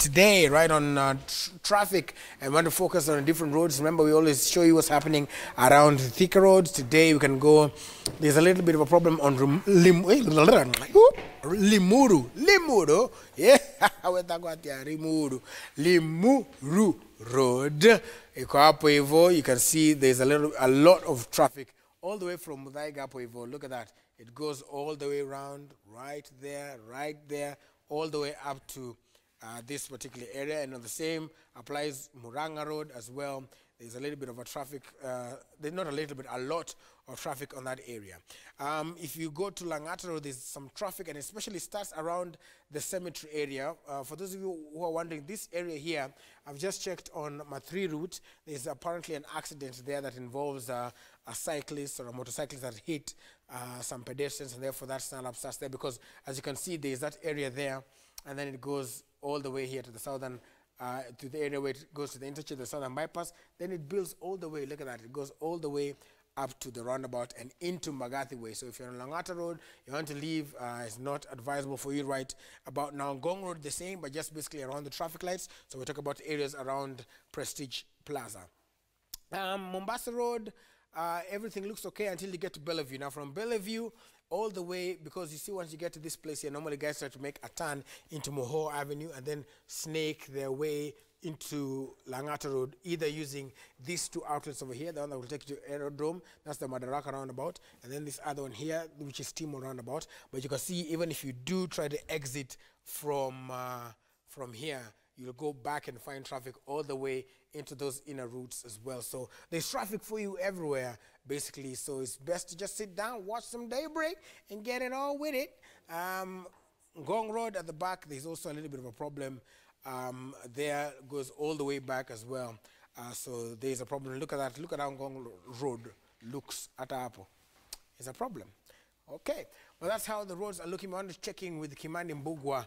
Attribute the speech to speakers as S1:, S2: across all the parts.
S1: today, right, on traffic, and want to focus on different roads. Remember, we always show you what's happening around Thika roads. Today, we can go. There's a little bit of a problem on Limuru. Yeah, Limuru Road. Iko hapo hivyo. You can see there's a lot of traffic all the way from Muthaiga hapo hivyo. Look at that. It goes all the way around, right there, all the way up to this particular area. And on the same applies Muranga Road as well. There's a little bit of a traffic, there's not a little bit, a lot of traffic on that area. If you go to Langata Road, there's some traffic, and especially starts around the cemetery area. For those of you who are wondering, this area here, I've just checked on my 3 route. There's apparently an accident there that involves a cyclist or a motorcyclist that hit some pedestrians, and therefore that snarl up starts there, because as you can see, there's that area there, and then it goes all the way here to the southern, to the area where it goes to the interchange, the southern bypass. Then it builds all the way, look at that, it goes all the way up to the roundabout and into Magathi Way. So if you're on Langata Road, you want to leave, it's not advisable for you right about now. Ngong Road the same, but just basically around the traffic lights. So we talk about areas around Prestige Plaza. Mombasa Road, everything looks okay until you get to Bellevue. Now from Bellevue all the way, because you see once you get to this place here, normally guys start to make a turn into Moho Avenue and then snake their way into Langata Road, either using these 2 outlets over here, the one that will take you to Aerodrome, that's the Madaraka roundabout, and then this other one here, which is Timor roundabout. But you can see, even if you do try to exit from here, you'll go back and find traffic all the way into those inner routes as well. So there's traffic for you everywhere, basically. So it's best to just sit down, watch some Daybreak, and get it on with it. Ngong Road at the back, there's also a little bit of a problem. There goes all the way back as well. So there's a problem. Look at that. Look at how Ngong Road looks at Apple. It's a problem. Okay. Well, that's how the roads are looking. We're checking with Kimani Mbugwa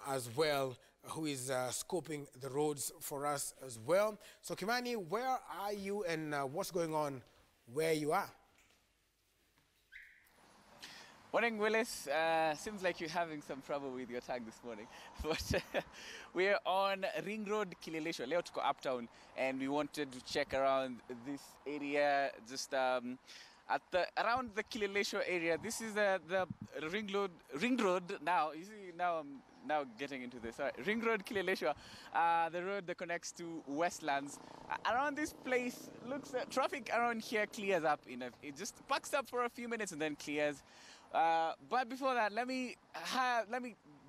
S1: as well, who is scoping the roads for us as well. So Kimani, where are you, and what's going on where you are?
S2: Morning, Willis. Seems like you're having some trouble with your tag this morning. But we're on Ring Road, Kileleshwa. Leo tuko uptown, and we wanted to check around this area, just around the Kileleshwa area. This is the Ring Road now. You see, now I'm getting into this. Ring Road, Kileleshwa, the road that connects to Westlands. Around this place, traffic around here clears up. It just packs up for a few minutes and then clears. But before that, let me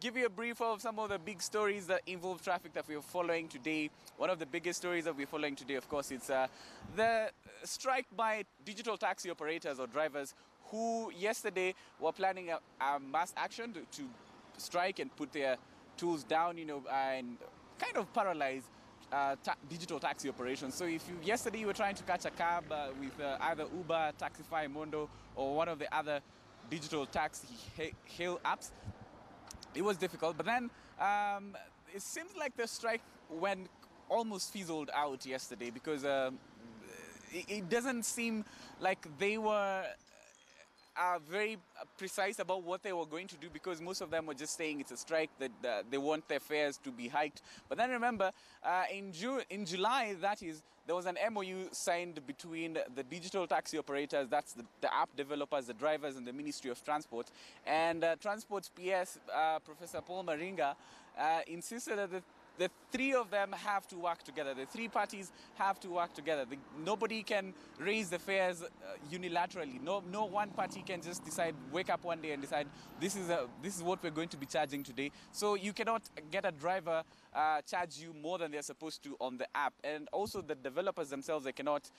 S2: give you a brief of some of the big stories that involve traffic that we are following today. One of the biggest stories that we're following today, of course, it's the strike by digital taxi operators or drivers who yesterday were planning a mass action to strike and put their tools down, and kind of paralyze digital taxi operations. So if yesterday you were trying to catch a cab with either Uber, Taxify, Mondo, or one of the other digital taxi hail apps, it was difficult. But then it seems like the strike almost fizzled out yesterday, because it doesn't seem like they were very precise about what they were going to do, because most of them were just saying it's a strike, that they want their fares to be hiked. But then remember, in July, that is, there was an MOU signed between the digital taxi operators, that's the app developers, the drivers, and the Ministry of Transport. And Transport's PS, Professor Paul Maringa, insisted that the 3 of them have to work together. The 3 parties have to work together. Nobody can raise the fares unilaterally. No one party can just decide, wake up one day and decide, this is what we're going to be charging today. So you cannot get a driver charge you more than they're supposed to on the app. And also the developers themselves, they cannot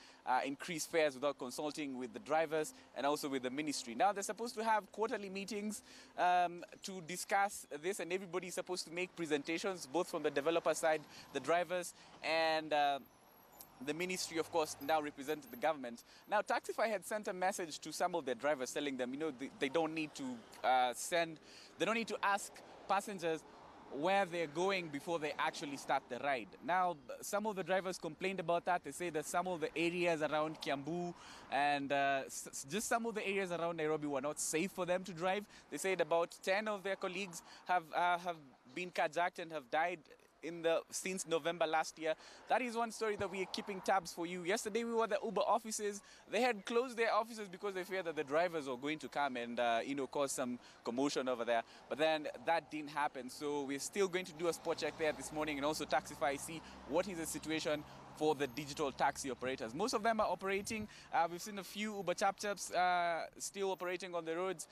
S2: increase fares without consulting with the drivers and also with the ministry. Now they're supposed to have quarterly meetings to discuss this, and everybody's supposed to make presentations, both from the developer side, the drivers, and the ministry, of course, now represents the government. Now, Taxify had sent a message to some of their drivers telling them, they don't need to they don't need to ask passengers where they're going before they actually start the ride. Now, some of the drivers complained about that. They say that some of the areas around Kiambu and just some of the areas around Nairobi were not safe for them to drive. They said about 10 of their colleagues have been carjacked and have died since November last year. That is one story that we are keeping tabs for you. Yesterday we were at the Uber offices. They had closed their offices because they feared that the drivers were going to come and cause some commotion over there. But then that didn't happen. So we're still going to do a spot check there this morning and also Taxify, see what is the situation for the digital taxi operators. Most of them are operating. We've seen a few Uber Chap-Chaps still operating on the roads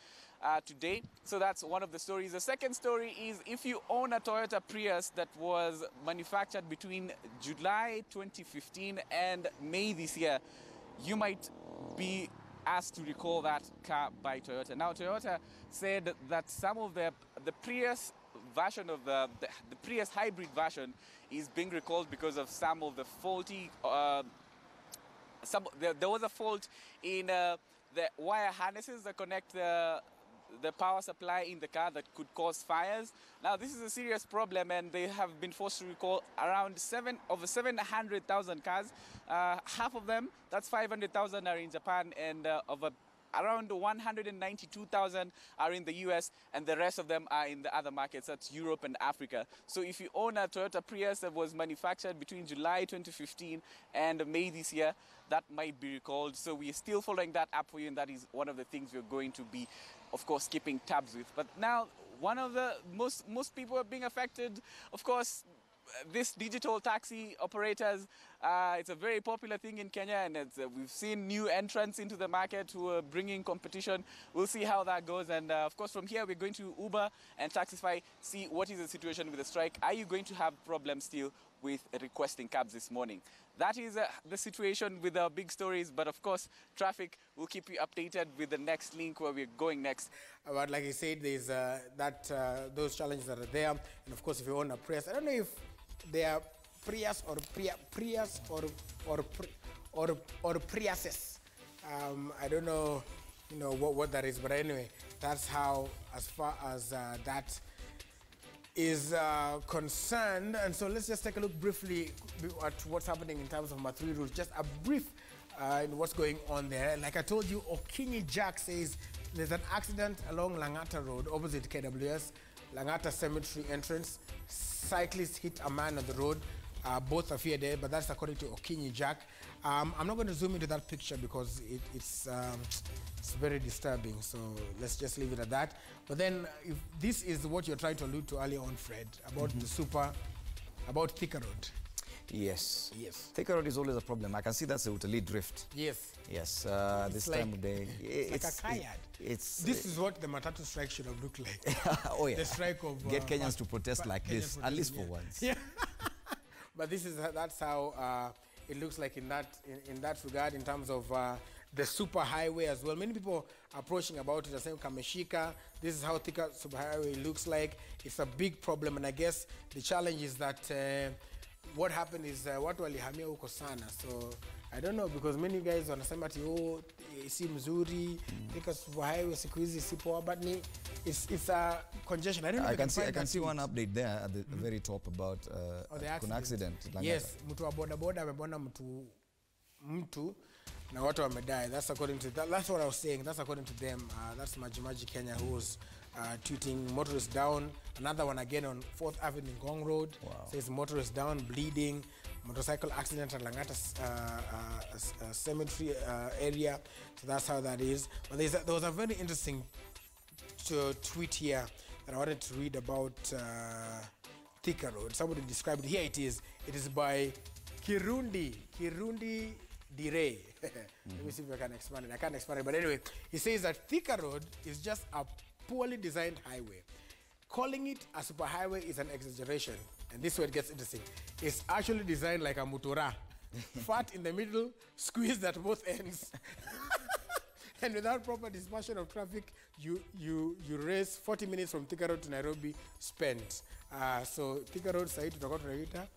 S2: today. So that's one of the stories. The second story is if you own a Toyota Prius that was manufactured between July 2015 and May this year, you might be asked to recall that car by Toyota. Now, Toyota said that some of the Prius version of the Prius hybrid version is being recalled because of some of the faulty there was a fault in the wire harnesses that connect the power supply in the car that could cause fires. Now this is a serious problem and they have been forced to recall around 700,000 cars. Half of them, that's 500,000, are in Japan, and around 192,000 are in the US, and the rest of them are in the other markets, that's Europe and Africa. So if you own a Toyota Prius that was manufactured between July 2015 and May this year, that might be recalled. So we're still following that up for you, and that is one of the things we're going to be, of course, keeping tabs with. But now, one of the most people are being affected, of course, this digital taxi operators. It's a very popular thing in Kenya, and we've seen new entrants into the market who are bringing competition. We'll see how that goes, and of course from here we're going to Uber and Taxify, see what is the situation with the strike. Are you going to have problems still with requesting cabs this morning? That is the situation with our big stories, but of course traffic will keep you updated with the next link where we're going next.
S1: But like I said, there's those challenges that are there, and of course if you own a Prius, I don't know if they are Prius or Prius or Priuses. I don't know, what that is, but anyway, that's how, as far as that is concerned. And so let's just take a look briefly at what's happening in terms of Mathuri route. Just a brief in what's going on there. Like I told you, Okinyi Jack says there's an accident along Langata Road opposite KWS, Langata Cemetery entrance. Cyclists hit a man on the road. Both are feared dead, but that's according to Okinyi Jack. I'm not going to zoom into that picture because it's very disturbing, so let's just leave it at that. But then, if this is what you're trying to allude to earlier on, Fred, about about Thika Road.
S3: Yes.
S1: Yes.
S3: Thika Road is always a problem. I can see that's the Utali Drift.
S1: Yes.
S3: Yes. This time of day.
S1: It's like a kayak. This is what the Matatu strike should have looked like.
S3: Oh yeah.
S1: The strike of
S3: get Kenyans to protest like this, at least for once.
S1: Yeah. But that's how it looks like in that regard, in terms of the super highway as well. Many people are approaching about it, are saying Kameshika. This is how Thika super highway looks like. It's a big problem, and I guess the challenge is that what happened is watu walihamia huko sana. So I don't know, because many guys wanasema ati si mzuri, Thika super highway siku hizi si poa, but it's a congestion. I don't know.
S3: I can see one update there at the very top about an accident.
S1: Yes, mtu wa boda boda amebona mtu na watu wamedai. That's according to that's what I was saying. That's according to them. That's Majimaji Kenya, who was tweeting motorists down. Another one again on 4th Avenue Ngong Road.
S3: Wow. Says
S1: motorists down, bleeding. Motorcycle accident at Langata Cemetery area. So that's how that is. But there was a very interesting tweet here that I wanted to read about Thika Road. Somebody described it. Here it is. It is by Kirundi Dire. Let me see if I can expand it. I can't expand it, but anyway, he says that Thika Road is just a poorly designed highway. Calling it a superhighway is an exaggeration, and this is where it gets interesting. It's actually designed like a mutura, fat in the middle, squeezed at both ends. And without proper dispersion of traffic, you race 40 minutes from Thika Road to Nairobi spent. So Thika Road side tutakuwa tunaita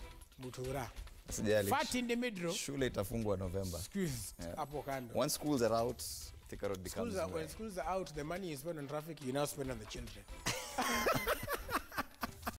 S1: mutura. Fat in the middle.
S3: Shule itafungwa November.
S1: Squeezed hapo kando.
S3: Once schools are out, Thika Road becomes.
S1: When schools are out, the money you spend on traffic, you now spend on the children.